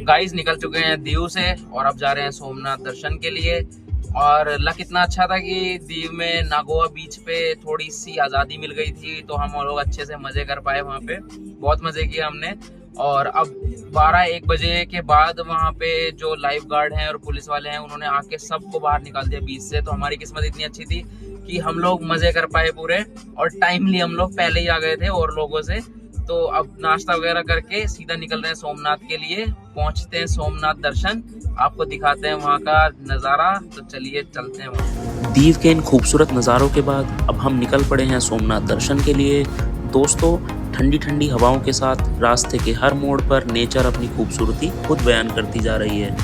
Guys निकल चुके हैं दीव से और अब जा रहे हैं सोमनाथ दर्शन के लिए। और लक इतना अच्छा था कि दीव में नागोआ बीच पे थोड़ी सी आज़ादी मिल गई थी, तो हम लोग अच्छे से मज़े कर पाए वहाँ पे। बहुत मज़े किए हमने। और अब 12-1 बजे के बाद वहाँ पे जो लाइफ गार्ड हैं और पुलिस वाले हैं, उन्होंने आके सबको बाहर निकाल दिया बीच से। तो हमारी किस्मत इतनी अच्छी थी कि हम लोग मज़े कर पाए पूरे, और टाइमली हम लोग पहले ही आ गए थे और लोगों से। तो अब नाश्ता वगैरह करके सीधा निकल रहे हैं सोमनाथ के लिए। पहुंचते हैं सोमनाथ दर्शन, आपको दिखाते हैं वहाँ का नज़ारा। तो चलिए चलते हैं वहाँ। दीव के इन खूबसूरत नज़ारों के बाद अब हम निकल पड़े हैं सोमनाथ दर्शन के लिए। दोस्तों, ठंडी ठंडी हवाओं के साथ रास्ते के हर मोड़ पर नेचर अपनी खूबसूरती खुद बयान करती जा रही है।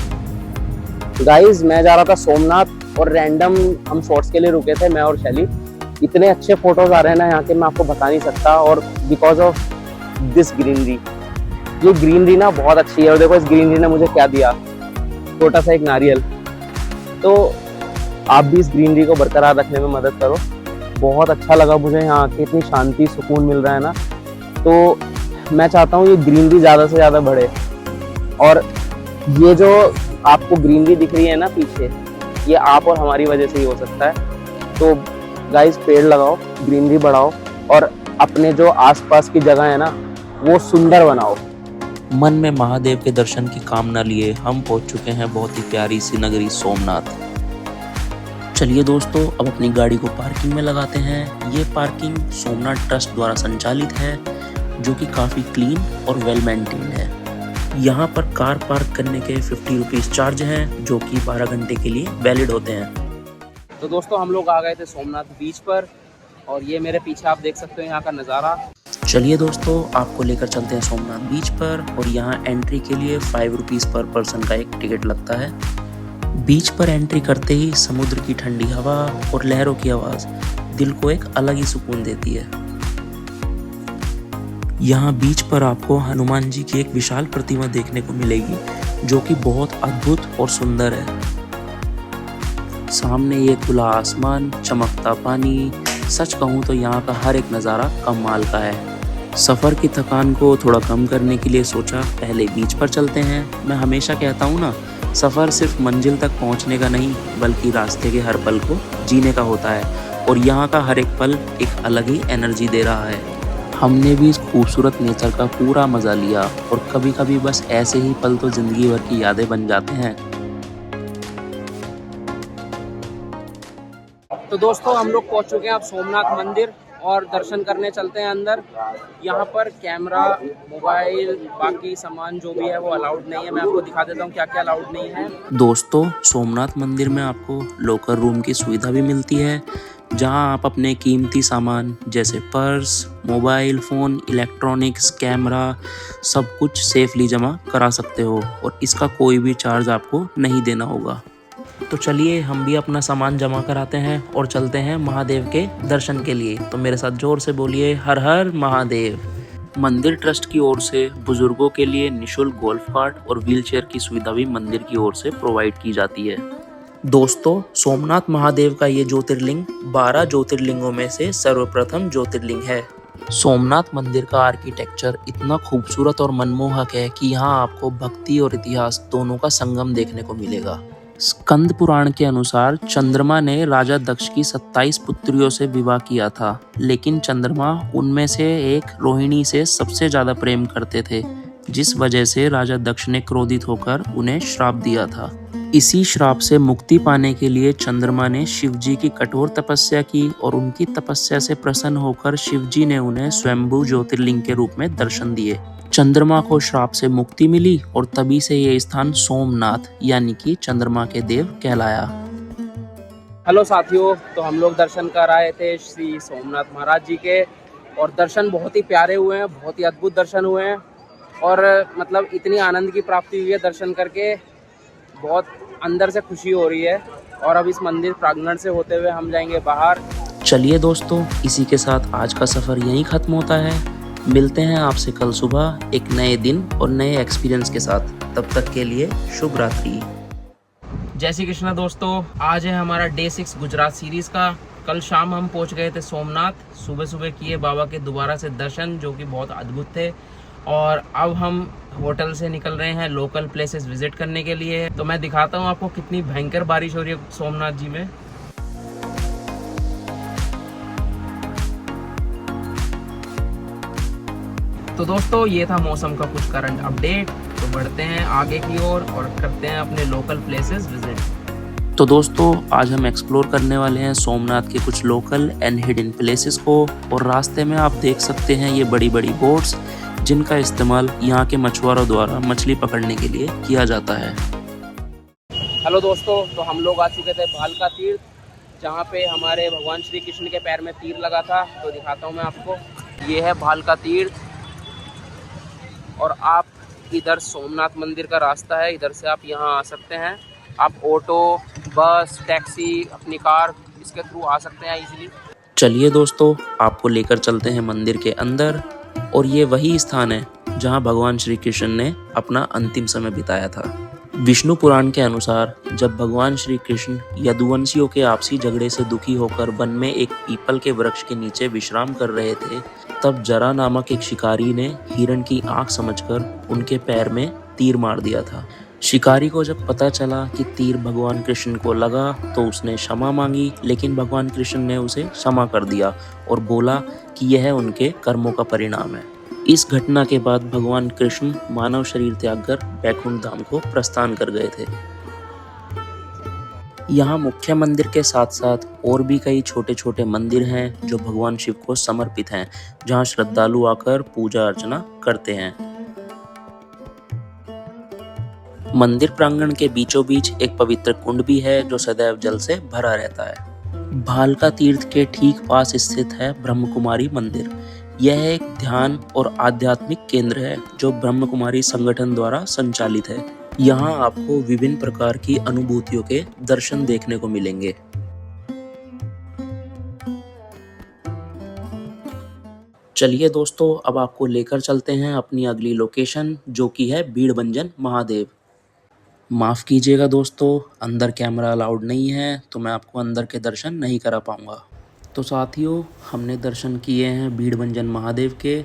गाइस, मैं जा रहा था सोमनाथ और रैंडम हम शॉट्स के लिए रुके थे, मैं और शैली। इतने अच्छे फोटोज आ रहे हैं ना यहाँ के, मैं आपको बता नहीं सकता। और बिकॉज ऑफ दिस ग्रीनरी, ये ग्रीनरी ना बहुत अच्छी है। और देखो इस ग्रीनरी ने मुझे क्या दिया, छोटा सा एक नारियल। तो आप भी इस ग्रीनरी को बरकरार रखने में मदद करो। बहुत अच्छा लगा मुझे यहाँ आके, इतनी शांति सुकून मिल रहा है ना। तो मैं चाहता हूँ ये ग्रीनरी ज़्यादा से ज़्यादा बढ़े। और ये जो आपको ग्रीनरी दिख रही है ना पीछे, ये आप और हमारी वजह से ही हो सकता है। तो गाइस, पेड़ लगाओ, ग्रीनरी बढ़ाओ और अपने जो आसपास की जगह है ना वो सुंदर बनाओ। मन में महादेव के दर्शन की कामना लिए हम पहुंच चुके हैं बहुत ही प्यारी सी नगरी सोमनाथ। चलिए दोस्तों, अब अपनी गाड़ी को पार्किंग में लगाते हैं। ये पार्किंग सोमनाथ ट्रस्ट द्वारा संचालित है, जो कि काफ़ी क्लीन और वेल मेंटेन्ड है। यहाँ पर कार पार्क करने के 50 रुपीज़ चार्ज हैं, जो कि 12 घंटे के लिए वैलिड होते हैं। तो दोस्तों, हम लोग आ गए थे सोमनाथ बीच पर, और ये मेरे पीछे आप देख सकते हो यहाँ का नज़ारा। चलिए दोस्तों, आपको लेकर चलते हैं सोमनाथ बीच पर। और यहाँ एंट्री के लिए 5 रुपीज़ पर पर्सन का एक टिकट लगता है। बीच पर एंट्री करते ही समुद्र की ठंडी हवा और लहरों की आवाज़ दिल को एक अलग ही सुकून देती है। यहाँ बीच पर आपको हनुमान जी की एक विशाल प्रतिमा देखने को मिलेगी, जो कि बहुत अद्भुत और सुंदर है। सामने ये खुला आसमान, चमकता पानी, सच कहूँ तो यहाँ का हर एक नज़ारा कमाल का है। सफ़र की थकान को थोड़ा कम करने के लिए सोचा पहले बीच पर चलते हैं। मैं हमेशा कहता हूँ ना, सफ़र सिर्फ मंजिल तक पहुँचने का नहीं, बल्कि रास्ते के हर पल को जीने का होता है। और यहाँ का हर एक पल एक अलग ही एनर्जी दे रहा है। हमने भी इस खूबसूरत नेचर का पूरा मज़ा लिया, और कभी कभी बस ऐसे ही पल तो ज़िंदगी भर की यादें बन जाते हैं। तो दोस्तों, हम लोग पहुंच चुके हैं अब सोमनाथ मंदिर, और दर्शन करने चलते हैं अंदर। यहाँ पर कैमरा, मोबाइल, बाकी सामान जो भी है वो अलाउड नहीं है। मैं आपको दिखा देता हूँ क्या क्या अलाउड नहीं है। दोस्तों, सोमनाथ मंदिर में आपको लॉकर रूम की सुविधा भी मिलती है, जहां आप अपने कीमती सामान जैसे purse, mobile phone, electronics, camera सब कुछ सेफली जमा करा सकते हो, और इसका कोई भी चार्ज आपको नहीं देना होगा। तो चलिए, हम भी अपना सामान जमा कराते हैं और चलते हैं महादेव के दर्शन के लिए। तो मेरे साथ जोर से बोलिए, हर हर महादेव। मंदिर ट्रस्ट की ओर से बुजुर्गों के लिए निशुल्क गोल्फ कार्ट और व्हीलचेयर की सुविधा भी मंदिर की ओर से प्रोवाइड की जाती है। दोस्तों, सोमनाथ महादेव का ये ज्योतिर्लिंग 12 ज्योतिर्लिंगों में से सर्वप्रथम ज्योतिर्लिंग है। सोमनाथ मंदिर का आर्किटेक्चर इतना खूबसूरत और मनमोहक है कि यहाँ आपको भक्ति और इतिहास दोनों का संगम देखने को मिलेगा। स्कंद पुराण के अनुसार चंद्रमा ने राजा दक्ष की 27 पुत्रियों से विवाह किया था, लेकिन चंद्रमा उनमें से एक रोहिणी से सबसे ज्यादा प्रेम करते थे, जिस वजह से राजा दक्ष ने क्रोधित होकर उन्हें श्राप दिया था। इसी श्राप से मुक्ति पाने के लिए चंद्रमा ने शिवजी की कठोर तपस्या की, और उनकी तपस्या से प्रसन्न होकर शिवजी ने उन्हें स्वयंभू ज्योतिर्लिंग के रूप में दर्शन दिए। चंद्रमा को श्राप से मुक्ति मिली, और तभी से ये स्थान सोमनाथ यानी कि चंद्रमा के देव कहलाया। हेलो साथियों, तो हम लोग दर्शन कर आए थे श्री सोमनाथ महाराज जी के, और दर्शन बहुत ही प्यारे हुए हैं, बहुत ही अद्भुत दर्शन हुए हैं। और मतलब इतनी आनंद की प्राप्ति हुई है दर्शन करके, बहुत अंदर से खुशी हो रही है। और अब इस मंदिर प्रांगण से होते हुए हम जाएंगे बाहर। चलिए दोस्तों, इसी के साथ आज का सफ़र यहीं ख़त्म होता है। मिलते हैं आपसे कल सुबह एक नए दिन और नए एक्सपीरियंस के साथ। तब तक के लिए शुभ रात्रि। जय श्री कृष्णा दोस्तों, आज है हमारा डे 6 गुजरात सीरीज़ का। कल शाम हम पहुंच गए थे सोमनाथ, सुबह सुबह किए बाबा के दोबारा से दर्शन, जो कि बहुत अद्भुत थे। और अब हम होटल से निकल रहे हैं लोकल प्लेसेस विजिट करने के लिए। तो मैं दिखाता हूँ आपको कितनी भयंकर बारिश हो रही है सोमनाथ जी में। तो दोस्तों ये था मौसम का कुछ करंट अपडेट। तो बढ़ते हैं आगे की ओर और करते हैं अपने लोकल प्लेसेस विजिट। तो दोस्तों आज हम एक्सप्लोर करने वाले हैं सोमनाथ के कुछ लोकल एंड हिडन प्लेसेस को। और रास्ते में आप देख सकते हैं ये बड़ी बड़ी बोट्स जिनका इस्तेमाल यहाँ के मछुआरों द्वारा मछली पकड़ने के लिए किया जाता है। हेलो दोस्तों, तो हम लोग आ चुके थे भालका तीर्थ, जहाँ पे हमारे भगवान श्री कृष्ण के पैर में तीर लगा था। तो दिखाता हूँ मैं आपको, ये है भालका तीर्थ। और आप इधर सोमनाथ मंदिर का रास्ता है, इधर से आप यहाँ आ सकते हैं। आप ऑटो, बस, टैक्सी, अपनी कार इसके थ्रू आ सकते हैं इजीली। चलिए दोस्तों आपको लेकर चलते हैं मंदिर के अंदर। और ये वही स्थान है जहाँ भगवान श्री कृष्ण ने अपना अंतिम समय बिताया था। विष्णु पुराण के अनुसार जब भगवान श्री कृष्ण यदुवंशियों के आपसी झगड़े से दुखी होकर वन में एक पीपल के वृक्ष के नीचे विश्राम कर रहे थे, तब जरा नामक एक शिकारी ने हिरण की आंख समझकर उनके पैर में तीर मार दिया था। शिकारी को जब पता चला कि तीर भगवान कृष्ण को लगा तो उसने क्षमा मांगी, लेकिन भगवान कृष्ण ने उसे क्षमा कर दिया और बोला कि यह उनके कर्मों का परिणाम है। इस घटना के बाद भगवान कृष्ण मानव शरीर त्याग कर बैकुंठ धाम को प्रस्थान कर गए थे। यहाँ मुख्य मंदिर के साथ साथ और भी कई छोटे छोटे मंदिर हैं जो भगवान शिव को समर्पित हैं, जहाँ श्रद्धालु आकर पूजा अर्चना करते हैं। मंदिर प्रांगण के बीचों बीच एक पवित्र कुंड भी है जो सदैव जल से भरा रहता है। भालका तीर्थ के ठीक पास स्थित है ब्रह्म कुमारी मंदिर। यह एक ध्यान और आध्यात्मिक केंद्र है जो ब्रह्म कुमारी संगठन द्वारा संचालित है। यहाँ आपको विभिन्न प्रकार की अनुभूतियों के दर्शन देखने को मिलेंगे। चलिए दोस्तों अब आपको लेकर चलते हैं अपनी अगली लोकेशन, जो कि है भीड़भंजन महादेव। माफ़ कीजिएगा दोस्तों, अंदर कैमरा अलाउड नहीं है तो मैं आपको अंदर के दर्शन नहीं करा पाऊँगा। तो साथियों हमने दर्शन किए हैं भीड़भंजन महादेव के,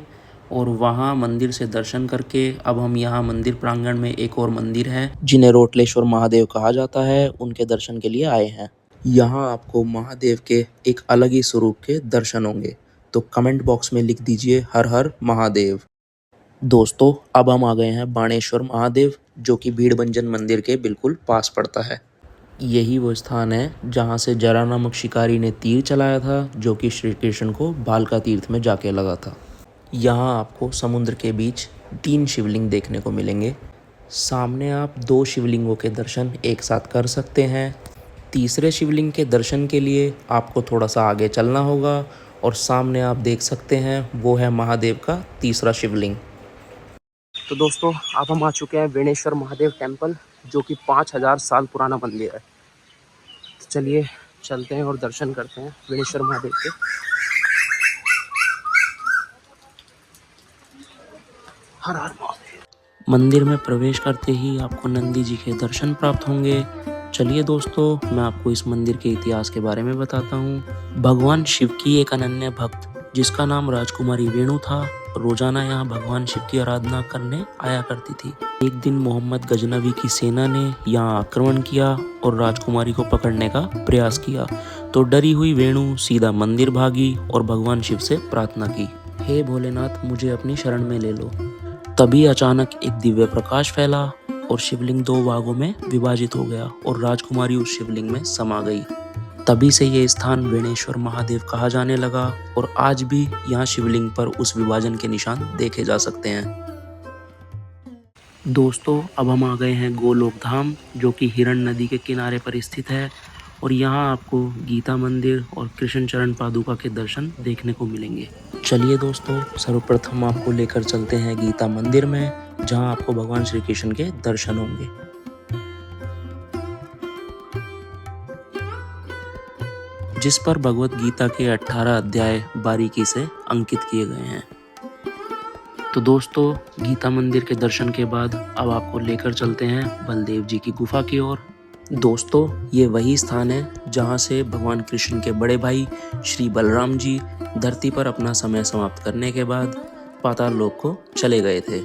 और वहाँ मंदिर से दर्शन करके अब हम यहाँ मंदिर प्रांगण में एक और मंदिर है जिन्हें रोटलेश्वर महादेव कहा जाता है, उनके दर्शन के लिए आए हैं। यहाँ आपको महादेव के एक अलग ही स्वरूप के दर्शन होंगे। तो कमेंट बॉक्स में लिख दीजिए हर हर महादेव। दोस्तों अब हम आ गए हैं बाणेश्वर महादेव, जो कि भीड़भंजन मंदिर के बिल्कुल पास पड़ता है। यही वो स्थान है जहाँ से जरा नामक शिकारी ने तीर चलाया था, जो कि श्री कृष्ण को भालका तीर्थ में जाके लगा था। यहाँ आपको समुद्र के बीच 3 शिवलिंग देखने को मिलेंगे। सामने आप 2 शिवलिंगों के दर्शन एक साथ कर सकते हैं। तीसरे शिवलिंग के दर्शन के लिए आपको थोड़ा सा आगे चलना होगा, और सामने आप देख सकते हैं वो है महादेव का तीसरा शिवलिंग। तो दोस्तों अब हम आ चुके हैं वेणेश्वर महादेव टेम्पल, जो कि 5000 साल पुराना मंदिर है। तो चलिए चलते हैं और दर्शन करते हैं वेणेश्वर महादेव के। हर हर महादेव। मंदिर में प्रवेश करते ही आपको नंदी जी के दर्शन प्राप्त होंगे। चलिए दोस्तों मैं आपको इस मंदिर के इतिहास के बारे में बताता हूँ। भगवान शिव की एक अनन्य भक्त जिसका नाम राजकुमारी वेणु था, रोजाना यहाँ भगवान शिव की आराधना करने आया करती थी। एक दिन मोहम्मद गजनवी की सेना ने यहाँ आक्रमण किया और राजकुमारी को पकड़ने का प्रयास किया, तो डरी हुई वेणु सीधा मंदिर भागी और भगवान शिव से प्रार्थना की, हे भोलेनाथ मुझे अपनी शरण में ले लो। तभी अचानक एक दिव्य प्रकाश फैला और शिवलिंग 2 भागों में विभाजित हो गया और राजकुमारी उस शिवलिंग में समा गई। तभी से ये स्थान वेणेश्वर महादेव कहा जाने लगा, और आज भी यहाँ शिवलिंग पर उस विभाजन के निशान देखे जा सकते हैं। दोस्तों अब हम आ गए हैं गोलोक धाम, जो कि हिरण नदी के किनारे पर स्थित है, और यहाँ आपको गीता मंदिर और कृष्ण चरण पादुका के दर्शन देखने को मिलेंगे। चलिए दोस्तों सर्वप्रथम आपको लेकर चलते हैं गीता मंदिर में, जहाँ आपको भगवान श्री कृष्ण के दर्शन होंगे। जिस पर भगवत गीता के 18 अध्याय बारीकी से अंकित किए गए हैं। तो दोस्तों गीता मंदिर के दर्शन के बाद अब आपको लेकर चलते हैं बलदेव जी की गुफा की ओर। दोस्तों ये वही स्थान है जहाँ से भगवान कृष्ण के बड़े भाई श्री बलराम जी धरती पर अपना समय समाप्त करने के बाद पाताल लोक को चले गए थे।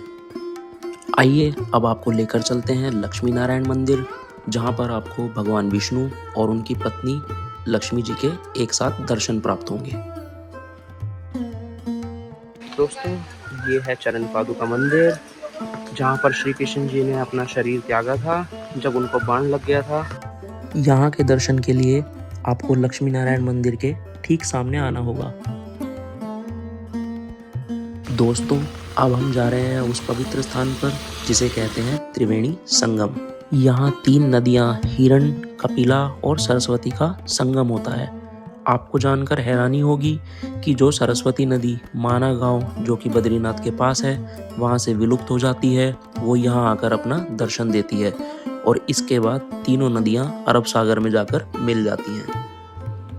आइए अब आपको लेकर चलते हैं लक्ष्मी नारायण मंदिर, जहाँ पर आपको भगवान विष्णु और उनकी पत्नी लक्ष्मी जी के एक साथ दर्शन प्राप्त होंगे। दोस्तों, ये है चरण पादुका मंदिर, जहाँ पर श्री कृष्ण जी ने अपना शरीर त्यागा था जब उनको बाण लग गया था। यहाँ के दर्शन के लिए आपको लक्ष्मी नारायण मंदिर के ठीक सामने आना होगा। दोस्तों, अब हम जा रहे हैं उस पवित्र स्थान पर जिसे कहते हैं त्रिवेणी संगम। यहाँ 3 नदियाँ हिरण, कपिला और सरस्वती का संगम होता है। आपको जानकर हैरानी होगी कि जो सरस्वती नदी माना गांव, जो कि बद्रीनाथ के पास है, वहाँ से विलुप्त हो जाती है, वो यहाँ आकर अपना दर्शन देती है और इसके बाद तीनों नदियाँ अरब सागर में जाकर मिल जाती हैं।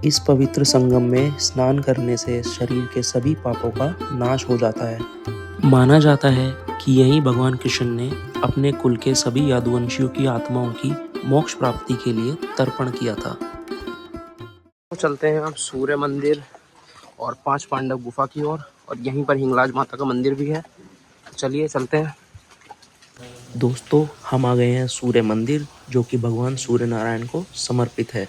इस पवित्र संगम में स्नान करने से शरीर के सभी पापों का नाश हो जाता है। माना जाता है कि यही भगवान कृष्ण ने अपने कुल के सभी यादुवंशियों की आत्माओं की मोक्ष प्राप्ति के लिए तर्पण किया था। तो चलते हैं अब सूर्य मंदिर और 5 पांडव गुफा की ओर, और यहीं पर हिंगलाज माता का मंदिर भी है। चलिए चलते हैं। दोस्तों, हम आ गए हैं सूर्य मंदिर, जो कि भगवान सूर्य नारायण को समर्पित है।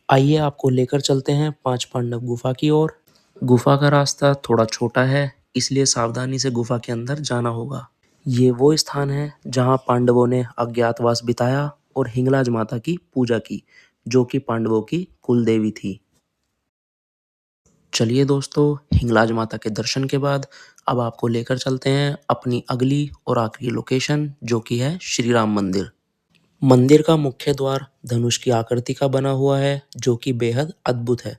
आइए आपको लेकर चलते हैं 5 पांडव गुफा की ओर। गुफा का रास्ता थोड़ा छोटा है, इसलिए सावधानी से गुफा के अंदर जाना होगा। ये वो स्थान है जहाँ पांडवों ने अज्ञातवास बिताया और हिंगलाज माता की पूजा की, जो कि पांडवों की कुल देवी थी। चलिए दोस्तों, हिंगलाज माता के दर्शन के बाद अब आपको लेकर चलते हैं अपनी अगली और आखिरी लोकेशन, जो कि है श्री राम मंदिर। मंदिर का मुख्य द्वार धनुष की आकृति का बना हुआ है, जो कि बेहद अद्भुत है।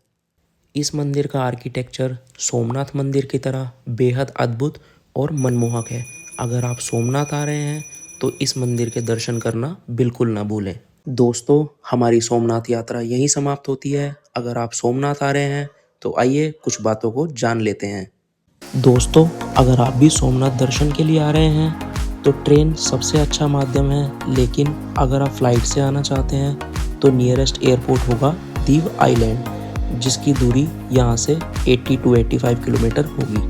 इस मंदिर का आर्किटेक्चर सोमनाथ मंदिर की तरह बेहद अद्भुत और मनमोहक है। अगर आप सोमनाथ आ रहे हैं तो इस मंदिर के दर्शन करना बिल्कुल ना भूलें। दोस्तों, हमारी सोमनाथ यात्रा यहीं समाप्त होती है। अगर आप सोमनाथ आ रहे हैं तो आइए कुछ बातों को जान लेते हैं। दोस्तों, अगर आप भी सोमनाथ दर्शन के लिए आ रहे हैं तो ट्रेन सबसे अच्छा माध्यम है, लेकिन अगर आप फ्लाइट से आना चाहते हैं तो नियरेस्ट एयरपोर्ट होगा दीव आइलैंड, जिसकी दूरी यहाँ से 80 to 85 किलोमीटर होगी।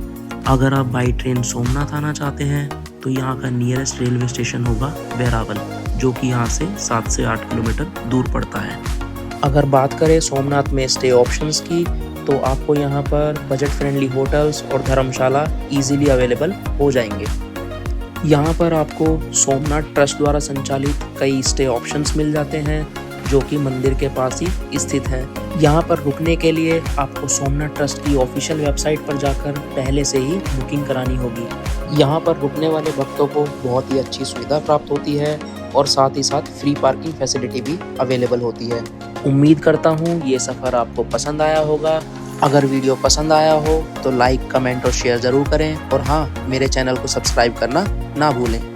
अगर आप बाई ट्रेन सोमनाथ आना चाहते हैं तो यहाँ का नियरेस्ट रेलवे स्टेशन होगा वेरावल, जो कि यहाँ से 7 से 8 किलोमीटर दूर पड़ता है। अगर बात करें सोमनाथ में स्टे ऑप्शंस की, तो आपको यहाँ पर बजट फ्रेंडली होटल्स और धर्मशाला इजीली अवेलेबल हो जाएंगे। यहाँ पर आपको सोमनाथ ट्रस्ट द्वारा संचालित कई स्टे ऑप्शंस मिल जाते हैं, जो कि मंदिर के पास ही स्थित हैं। यहाँ पर रुकने के लिए आपको सोमनाथ ट्रस्ट की ऑफिशियल वेबसाइट पर जाकर पहले से ही बुकिंग करानी होगी। यहाँ पर रुकने वाले भक्तों को बहुत ही अच्छी सुविधा प्राप्त होती है और साथ ही साथ फ्री पार्किंग फैसिलिटी भी अवेलेबल होती है। उम्मीद करता हूँ ये सफ़र आपको पसंद आया होगा। अगर वीडियो पसंद आया हो तो लाइक, कमेंट और शेयर ज़रूर करें, और हाँ, मेरे चैनल को सब्सक्राइब करना ना भूलें।